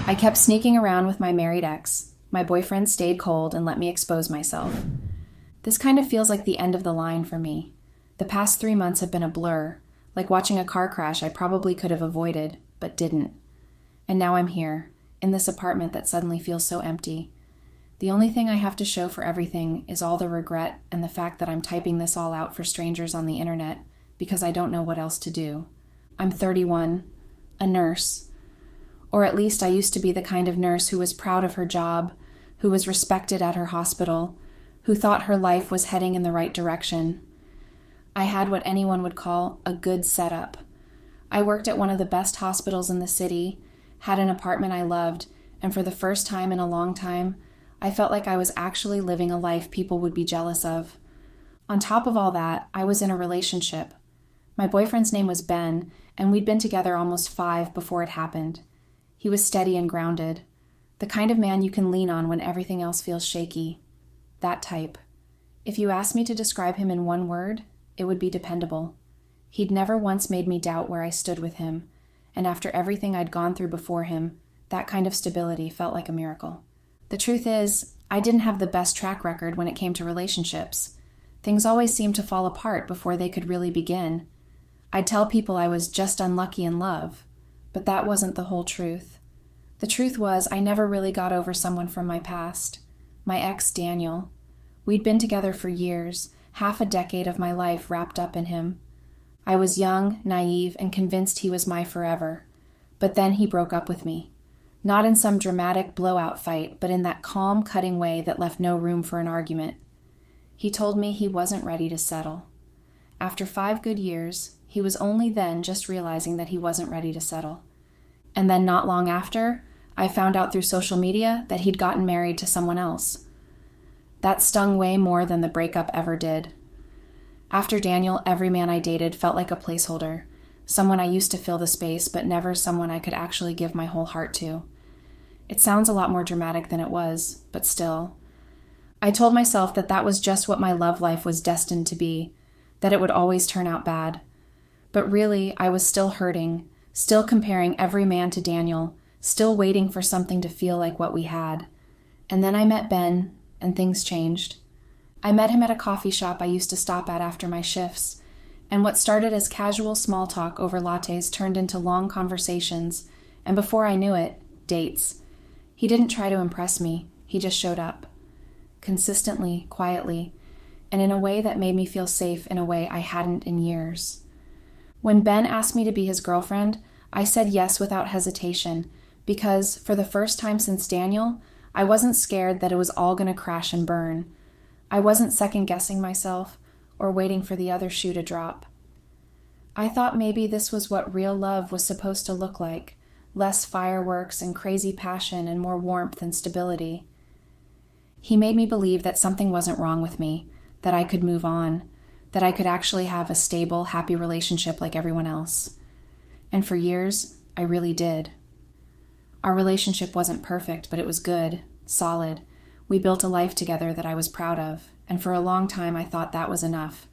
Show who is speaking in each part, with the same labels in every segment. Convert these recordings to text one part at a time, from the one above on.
Speaker 1: I kept sneaking around with my married ex. My boyfriend stayed cold and let me expose myself. This kind of feels like the end of the line for me. The past 3 months have been a blur, like watching a car crash I probably could have avoided, but didn't. And now I'm here, in this apartment that suddenly feels so empty. The only thing I have to show for everything is all the regret and the fact that I'm typing this all out for strangers on the internet because I don't know what else to do. I'm 31, a nurse. Or at least I used to be the kind of nurse who was proud of her job, who was respected at her hospital, who thought her life was heading in the right direction. I had what anyone would call a good setup. I worked at one of the best hospitals in the city, had an apartment I loved, and for the first time in a long time, I felt like I was actually living a life people would be jealous of. On top of all that, I was in a relationship. My boyfriend's name was Ben, and we'd been together almost 5 before it happened. He was steady and grounded, the kind of man you can lean on when everything else feels shaky. That type. If you asked me to describe him in one word, it would be dependable. He'd never once made me doubt where I stood with him, and after everything I'd gone through before him, that kind of stability felt like a miracle. The truth is, I didn't have the best track record when it came to relationships. Things always seemed to fall apart before they could really begin. I'd tell people I was just unlucky in love, but that wasn't the whole truth. The truth was I never really got over someone from my past. My ex, Daniel. We'd been together for years, half a decade of my life wrapped up in him. I was young, naive, and convinced he was my forever. But then he broke up with me. Not in some dramatic blowout fight, but in that calm, cutting way that left no room for an argument. He told me he wasn't ready to settle. After 5 good years, he was only then just realizing that he wasn't ready to settle. And then not long after, I found out through social media that he'd gotten married to someone else. That stung way more than the breakup ever did. After Daniel, every man I dated felt like a placeholder, someone I used to fill the space, but never someone I could actually give my whole heart to. It sounds a lot more dramatic than it was, but still. I told myself that that was just what my love life was destined to be, that it would always turn out bad. But really, I was still hurting, still comparing every man to Daniel, still waiting for something to feel like what we had. And then I met Ben, and things changed. I met him at a coffee shop I used to stop at after my shifts, and what started as casual small talk over lattes turned into long conversations, and before I knew it, dates. He didn't try to impress me, he just showed up. Consistently, quietly, and in a way that made me feel safe in a way I hadn't in years. When Ben asked me to be his girlfriend, I said yes without hesitation, because, for the first time since Daniel, I wasn't scared that it was all going to crash and burn. I wasn't second-guessing myself or waiting for the other shoe to drop. I thought maybe this was what real love was supposed to look like, less fireworks and crazy passion and more warmth and stability. He made me believe that something wasn't wrong with me, that I could move on, that I could actually have a stable, happy relationship like everyone else. And for years, I really did. Our relationship wasn't perfect, but it was good, solid. We built a life together that I was proud of, and for a long time I thought that was enough.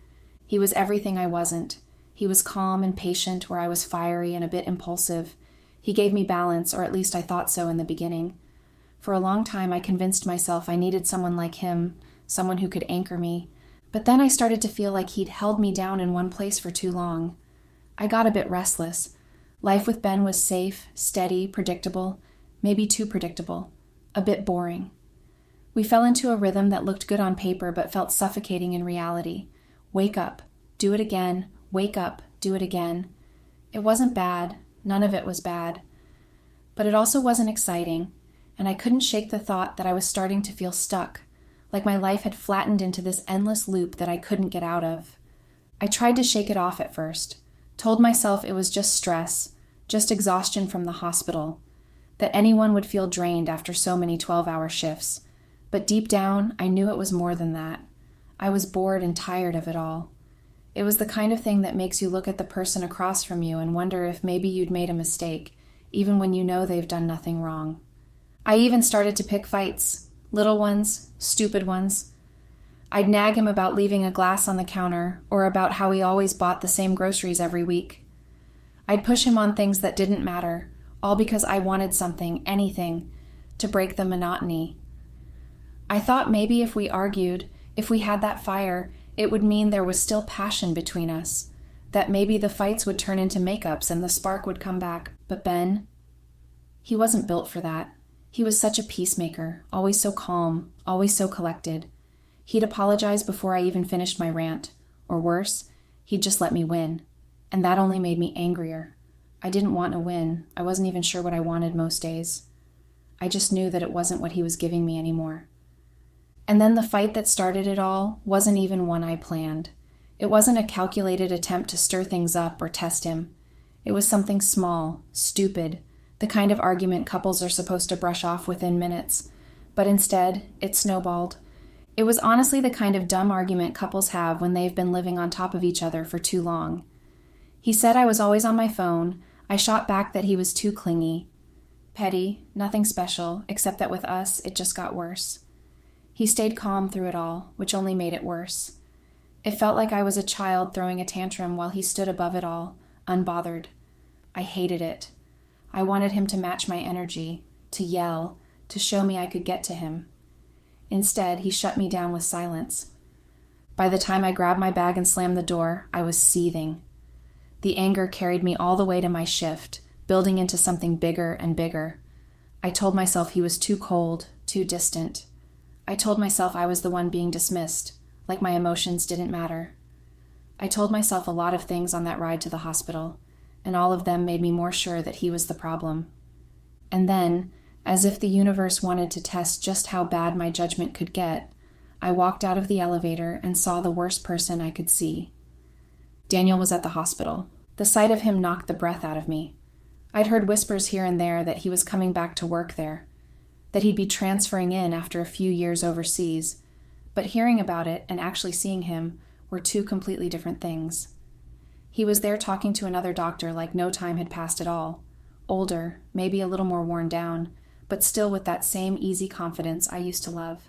Speaker 1: He was everything I wasn't. He was calm and patient where I was fiery and a bit impulsive. He gave me balance, or at least I thought so in the beginning. For a long time I convinced myself I needed someone like him, someone who could anchor me. But then I started to feel like he'd held me down in one place for too long. I got a bit restless. Life with Ben was safe, steady, predictable, maybe too predictable, a bit boring. We fell into a rhythm that looked good on paper but felt suffocating in reality. Wake up, do it again, wake up, do it again. It wasn't bad, none of it was bad. But it also wasn't exciting, and I couldn't shake the thought that I was starting to feel stuck, like my life had flattened into this endless loop that I couldn't get out of. I tried to shake it off at first, told myself it was just stress, just exhaustion from the hospital, that anyone would feel drained after so many 12-hour shifts. But deep down, I knew it was more than that. I was bored and tired of it all. It was the kind of thing that makes you look at the person across from you and wonder if maybe you'd made a mistake, even when you know they've done nothing wrong. I even started to pick fights, little ones, stupid ones. I'd nag him about leaving a glass on the counter, or about how he always bought the same groceries every week. I'd push him on things that didn't matter, all because I wanted something, anything, to break the monotony. I thought maybe if we argued, if we had that fire, it would mean there was still passion between us, that maybe the fights would turn into makeups and the spark would come back. But Ben, he wasn't built for that. He was such a peacemaker, always so calm, always so collected. He'd apologize before I even finished my rant, or worse, he'd just let me win. And that only made me angrier. I didn't want to win. I wasn't even sure what I wanted most days. I just knew that it wasn't what he was giving me anymore. And then the fight that started it all wasn't even one I planned. It wasn't a calculated attempt to stir things up or test him. It was something small, stupid, the kind of argument couples are supposed to brush off within minutes. But instead, it snowballed. It was honestly the kind of dumb argument couples have when they've been living on top of each other for too long. He said I was always on my phone. I shot back that he was too clingy. Petty, nothing special, except that with us, it just got worse. He stayed calm through it all, which only made it worse. It felt like I was a child throwing a tantrum while he stood above it all, unbothered. I hated it. I wanted him to match my energy, to yell, to show me I could get to him. Instead, he shut me down with silence. By the time I grabbed my bag and slammed the door, I was seething. The anger carried me all the way to my shift, building into something bigger and bigger. I told myself he was too cold, too distant. I told myself I was the one being dismissed, like my emotions didn't matter. I told myself a lot of things on that ride to the hospital, and all of them made me more sure that he was the problem. And then, as if the universe wanted to test just how bad my judgment could get, I walked out of the elevator and saw the worst person I could see. Daniel was at the hospital. The sight of him knocked the breath out of me. I'd heard whispers here and there that he was coming back to work there, that he'd be transferring in after a few years overseas, but hearing about it and actually seeing him were two completely different things. He was there talking to another doctor like no time had passed at all, older, maybe a little more worn down, but still with that same easy confidence I used to love.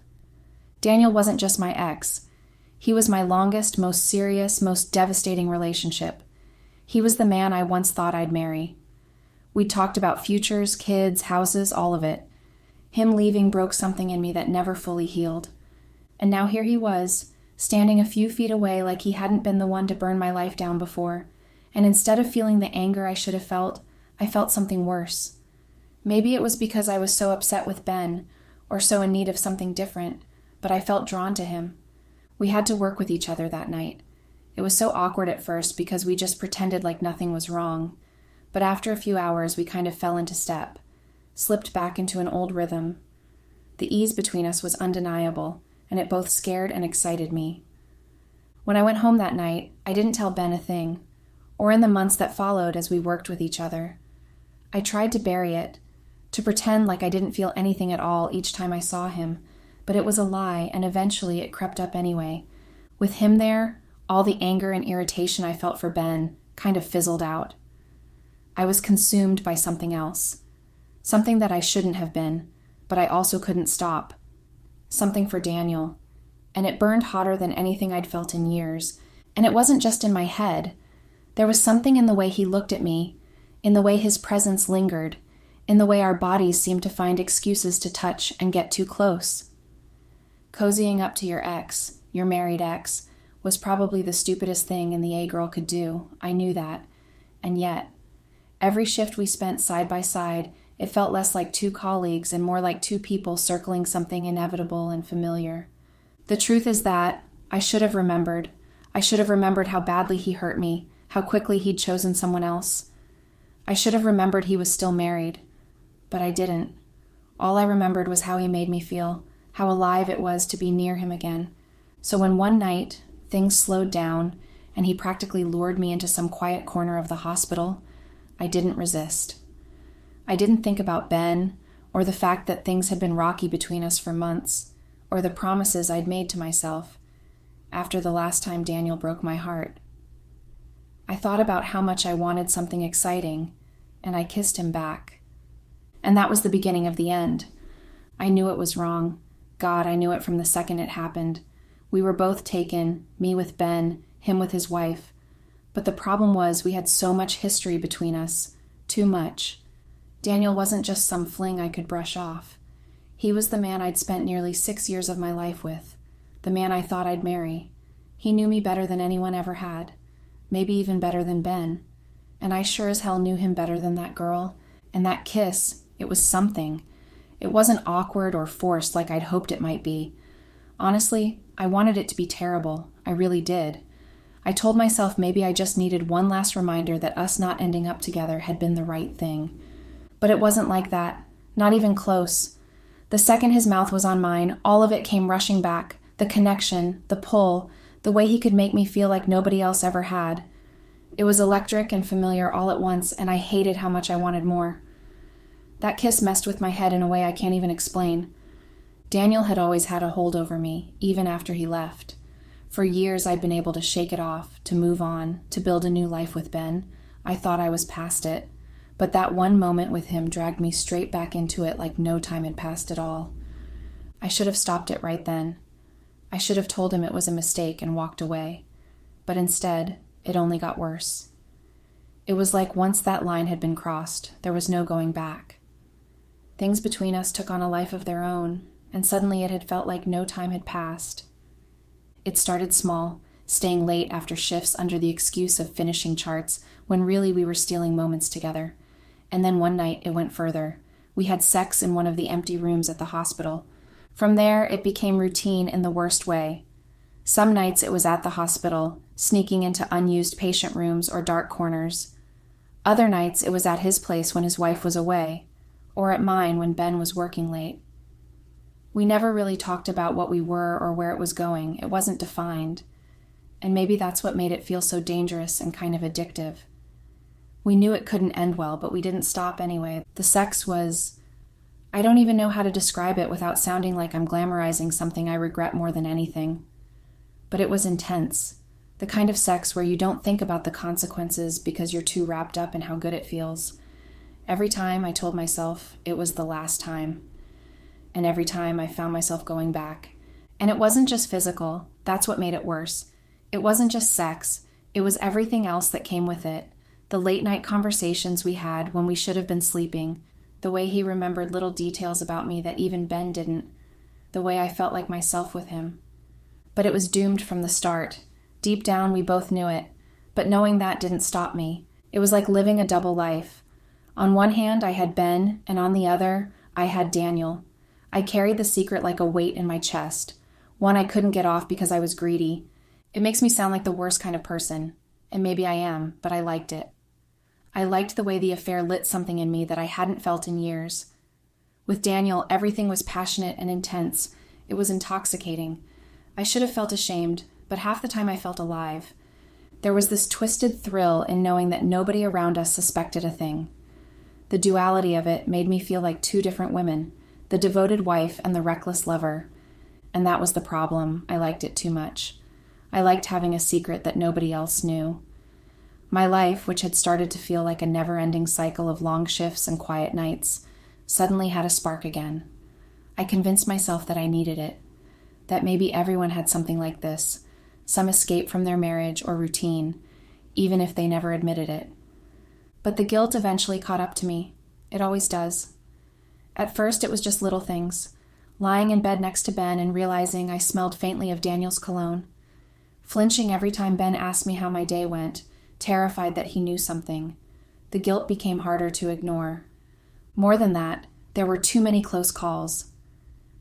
Speaker 1: Daniel wasn't just my ex. He was my longest, most serious, most devastating relationship. He was the man I once thought I'd marry. We talked about futures, kids, houses, all of it. Him leaving broke something in me that never fully healed. And now here he was, standing a few feet away like he hadn't been the one to burn my life down before, and instead of feeling the anger I should have felt, I felt something worse. Maybe it was because I was so upset with Ben, or so in need of something different, but I felt drawn to him. We had to work with each other that night. It was so awkward at first because we just pretended like nothing was wrong, but after a few hours we kind of fell into step, slipped back into an old rhythm. The ease between us was undeniable, and it both scared and excited me. When I went home that night, I didn't tell Ben a thing, or in the months that followed as we worked with each other. I tried to bury it, to pretend like I didn't feel anything at all each time I saw him, but it was a lie, and eventually it crept up anyway. With him there, all the anger and irritation I felt for Ben kind of fizzled out. I was consumed by something else, something that I shouldn't have been, but I also couldn't stop. Something for Daniel, and it burned hotter than anything I'd felt in years, and it wasn't just in my head. There was something in the way he looked at me, in the way his presence lingered, in the way our bodies seemed to find excuses to touch and get too close. Cozying up to your ex, your married ex, was probably the stupidest thing an A girl could do. I knew that. And yet, every shift we spent side by side, it felt less like two colleagues and more like two people circling something inevitable and familiar. The truth is that I should have remembered. I should have remembered how badly he hurt me, how quickly he'd chosen someone else. I should have remembered he was still married. But I didn't. All I remembered was how he made me feel, how alive it was to be near him again. So when one night things slowed down and he practically lured me into some quiet corner of the hospital, I didn't resist. I didn't think about Ben, or the fact that things had been rocky between us for months, or the promises I'd made to myself after the last time Daniel broke my heart. I thought about how much I wanted something exciting, and I kissed him back. And that was the beginning of the end. I knew it was wrong. God, I knew it from the second it happened. We were both taken, me with Ben, him with his wife. But the problem was we had so much history between us, too much. Daniel wasn't just some fling I could brush off. He was the man I'd spent nearly 6 years of my life with, the man I thought I'd marry. He knew me better than anyone ever had, maybe even better than Ben, and I sure as hell knew him better than that girl, and that kiss, it was something. It wasn't awkward or forced like I'd hoped it might be. Honestly, I wanted it to be terrible. I really did. I told myself maybe I just needed one last reminder that us not ending up together had been the right thing. But it wasn't like that, not even close. The second his mouth was on mine, all of it came rushing back, the connection, the pull, the way he could make me feel like nobody else ever had. It was electric and familiar all at once, and I hated how much I wanted more. That kiss messed with my head in a way I can't even explain. Daniel had always had a hold over me, even after he left. For years I'd been able to shake it off, to move on, to build a new life with Ben. I thought I was past it. But that one moment with him dragged me straight back into it like no time had passed at all. I should have stopped it right then. I should have told him it was a mistake and walked away. But instead, it only got worse. It was like once that line had been crossed, there was no going back. Things between us took on a life of their own, and suddenly it had felt like no time had passed. It started small, staying late after shifts under the excuse of finishing charts, when really we were stealing moments together. And then one night it went further. We had sex in one of the empty rooms at the hospital. From there, it became routine in the worst way. Some nights it was at the hospital, sneaking into unused patient rooms or dark corners. Other nights it was at his place when his wife was away, or at mine when Ben was working late. We never really talked about what we were or where it was going. It wasn't defined. And maybe that's what made it feel so dangerous and kind of addictive. We knew it couldn't end well, but we didn't stop anyway. The sex was... I don't even know how to describe it without sounding like I'm glamorizing something I regret more than anything. But it was intense. The kind of sex where you don't think about the consequences because you're too wrapped up in how good it feels. Every time I told myself it was the last time. And every time I found myself going back. And it wasn't just physical. That's what made it worse. It wasn't just sex. It was everything else that came with it. The late-night conversations we had when we should have been sleeping. The way he remembered little details about me that even Ben didn't. The way I felt like myself with him. But it was doomed from the start. Deep down, we both knew it. But knowing that didn't stop me. It was like living a double life. On one hand, I had Ben, and on the other, I had Daniel. I carried the secret like a weight in my chest. One I couldn't get off because I was greedy. It makes me sound like the worst kind of person. And maybe I am, but I liked it. I liked the way the affair lit something in me that I hadn't felt in years. With Daniel, everything was passionate and intense. It was intoxicating. I should have felt ashamed, but half the time I felt alive. There was this twisted thrill in knowing that nobody around us suspected a thing. The duality of it made me feel like two different women, the devoted wife and the reckless lover. And that was the problem. I liked it too much. I liked having a secret that nobody else knew. My life, which had started to feel like a never-ending cycle of long shifts and quiet nights, suddenly had a spark again. I convinced myself that I needed it, that maybe everyone had something like this, some escape from their marriage or routine, even if they never admitted it. But the guilt eventually caught up to me. It always does. At first, it was just little things. Lying in bed next to Ben and realizing I smelled faintly of Daniel's cologne. Flinching every time Ben asked me how my day went, terrified that he knew something. The guilt became harder to ignore. More than that, there were too many close calls.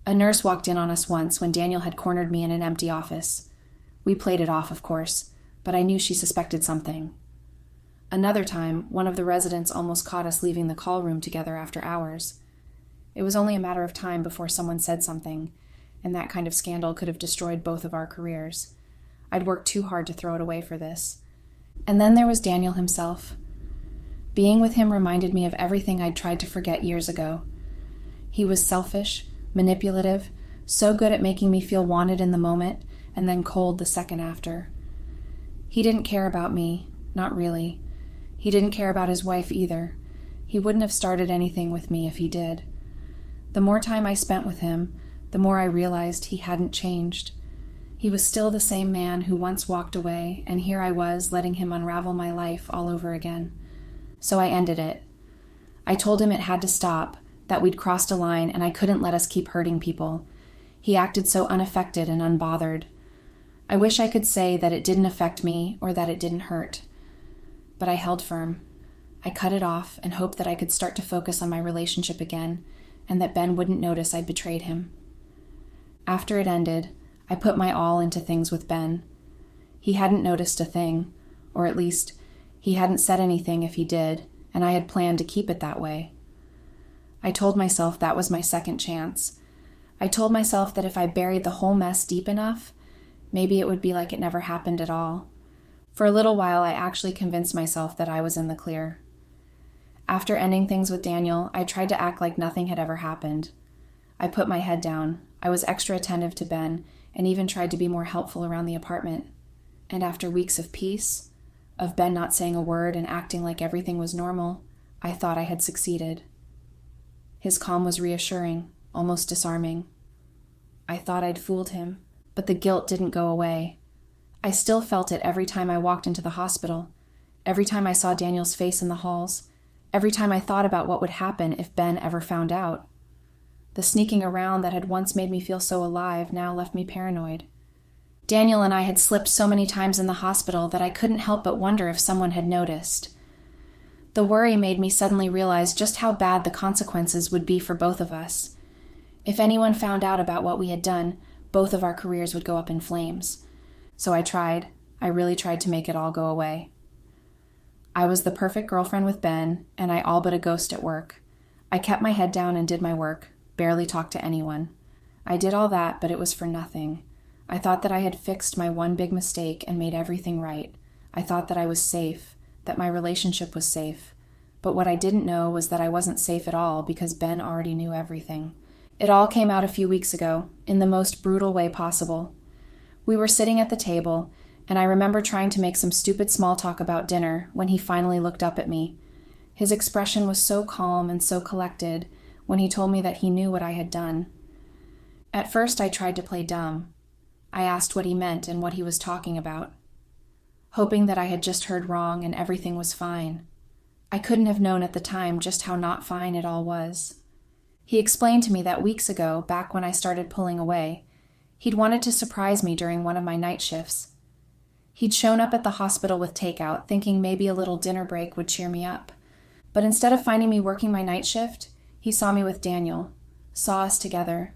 Speaker 1: A nurse walked in on us once when Daniel had cornered me in an empty office. We played it off, of course, but I knew she suspected something. Another time, one of the residents almost caught us leaving the call room together after hours. It was only a matter of time before someone said something, and that kind of scandal could have destroyed both of our careers. I'd worked too hard to throw it away for this. And then there was Daniel himself. Being with him reminded me of everything I'd tried to forget years ago. He was selfish, manipulative, so good at making me feel wanted in the moment, and then cold the second after. He didn't care about me, not really. He didn't care about his wife either. He wouldn't have started anything with me if he did. The more time I spent with him, the more I realized he hadn't changed. He was still the same man who once walked away, and here I was letting him unravel my life all over again. So I ended it. I told him it had to stop, that we'd crossed a line and I couldn't let us keep hurting people. He acted so unaffected and unbothered. I wish I could say that it didn't affect me or that it didn't hurt. But I held firm. I cut it off and hoped that I could start to focus on my relationship again and that Ben wouldn't notice I'd betrayed him. After it ended, I put my all into things with Ben. He hadn't noticed a thing, or at least, he hadn't said anything if he did, and I had planned to keep it that way. I told myself that was my second chance. I told myself that if I buried the whole mess deep enough, maybe it would be like it never happened at all. For a little while, I actually convinced myself that I was in the clear. After ending things with Daniel, I tried to act like nothing had ever happened. I put my head down. I was extra attentive to Ben and even tried to be more helpful around the apartment. And after weeks of peace, of Ben not saying a word and acting like everything was normal, I thought I had succeeded. His calm was reassuring, almost disarming. I thought I'd fooled him, but the guilt didn't go away. I still felt it every time I walked into the hospital, every time I saw Daniel's face in the halls, every time I thought about what would happen if Ben ever found out. The sneaking around that had once made me feel so alive now left me paranoid. Daniel and I had slipped so many times in the hospital that I couldn't help but wonder if someone had noticed. The worry made me suddenly realize just how bad the consequences would be for both of us. If anyone found out about what we had done, both of our careers would go up in flames. So I really tried to make it all go away. I was the perfect girlfriend with Ben, and I all but a ghost at work. I kept my head down and did my work, barely talked to anyone. I did all that, but it was for nothing. I thought that I had fixed my one big mistake and made everything right. I thought that I was safe, that my relationship was safe. But what I didn't know was that I wasn't safe at all because Ben already knew everything. It all came out a few weeks ago, in the most brutal way possible. We were sitting at the table, and I remember trying to make some stupid small talk about dinner when he finally looked up at me. His expression was so calm and so collected when he told me that he knew what I had done. At first, I tried to play dumb. I asked what he meant and what he was talking about, hoping that I had just heard wrong and everything was fine. I couldn't have known at the time just how not fine it all was. He explained to me that weeks ago, back when I started pulling away, he'd wanted to surprise me during one of my night shifts. He'd shown up at the hospital with takeout, thinking maybe a little dinner break would cheer me up. But instead of finding me working my night shift, he saw me with Daniel, saw us together.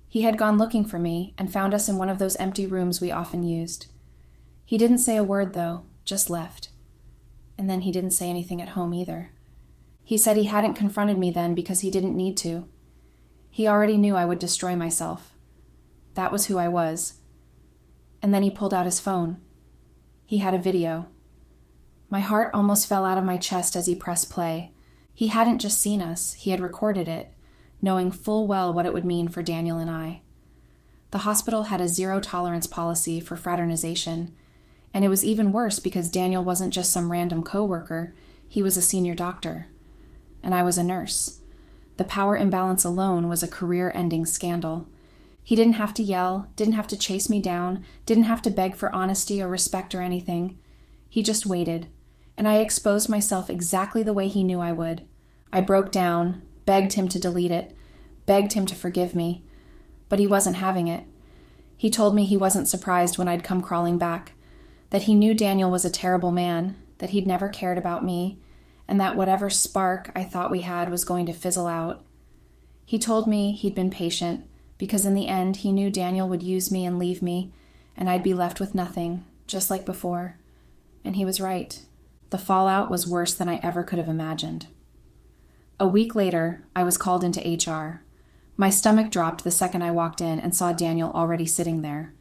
Speaker 1: He had gone looking for me and found us in one of those empty rooms we often used. He didn't say a word, though, just left. And then he didn't say anything at home either. He said he hadn't confronted me then because he didn't need to. He already knew I would destroy myself. That was who I was. And then he pulled out his phone. He had a video. My heart almost fell out of my chest as he pressed play. He hadn't just seen us, he had recorded it, knowing full well what it would mean for Daniel and I. The hospital had a zero-tolerance policy for fraternization, and it was even worse because Daniel wasn't just some random coworker, he was a senior doctor. And I was a nurse. The power imbalance alone was a career-ending scandal. He didn't have to yell, didn't have to chase me down, didn't have to beg for honesty or respect or anything. He just waited, and I exposed myself exactly the way he knew I would. I broke down, begged him to delete it, begged him to forgive me, but he wasn't having it. He told me he wasn't surprised when I'd come crawling back, that he knew Daniel was a terrible man, that he'd never cared about me, and that whatever spark I thought we had was going to fizzle out. He told me he'd been patient, because in the end he knew Daniel would use me and leave me, and I'd be left with nothing, just like before. And he was right. The fallout was worse than I ever could have imagined. A week later, I was called into HR. My stomach dropped the second I walked in and saw Daniel already sitting there.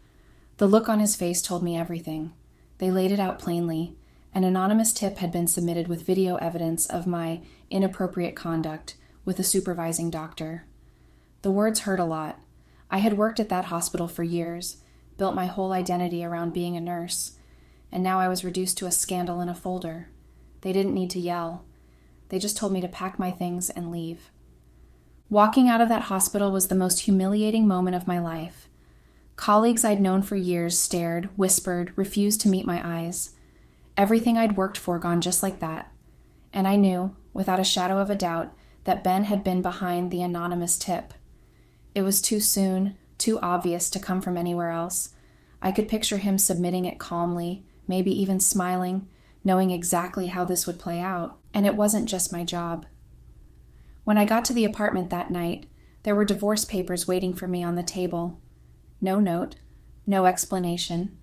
Speaker 1: The look on his face told me everything. They laid it out plainly. An anonymous tip had been submitted with video evidence of my inappropriate conduct with a supervising doctor. The words hurt a lot. I had worked at that hospital for years, built my whole identity around being a nurse, and now I was reduced to a scandal in a folder. They didn't need to yell. They just told me to pack my things and leave. Walking out of that hospital was the most humiliating moment of my life. Colleagues I'd known for years stared, whispered, refused to meet my eyes. Everything I'd worked for gone just like that. And I knew, without a shadow of a doubt, that Ben had been behind the anonymous tip. It was too soon, too obvious to come from anywhere else. I could picture him submitting it calmly, maybe even smiling, knowing exactly how this would play out. And it wasn't just my job. When I got to the apartment that night, there were divorce papers waiting for me on the table. No note, no explanation,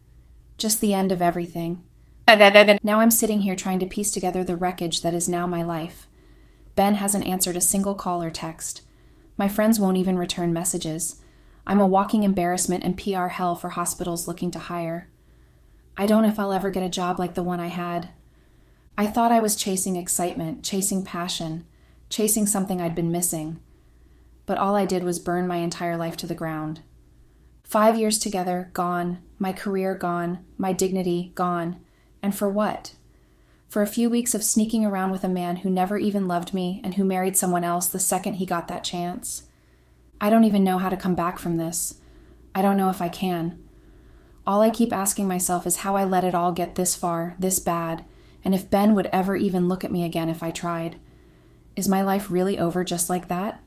Speaker 1: just the end of everything. Now I'm sitting here trying to piece together the wreckage that is now my life. Ben hasn't answered a single call or text. My friends won't even return messages. I'm a walking embarrassment and PR hell for hospitals looking to hire. I don't know if I'll ever get a job like the one I had. I thought I was chasing excitement, chasing passion, chasing something I'd been missing. But all I did was burn my entire life to the ground. 5 years together, gone. My career gone. My dignity gone. And for what? For a few weeks of sneaking around with a man who never even loved me and who married someone else the second he got that chance. I don't even know how to come back from this. I don't know if I can. All I keep asking myself is how I let it all get this far, this bad, and if Ben would ever even look at me again if I tried. Is my life really over just like that?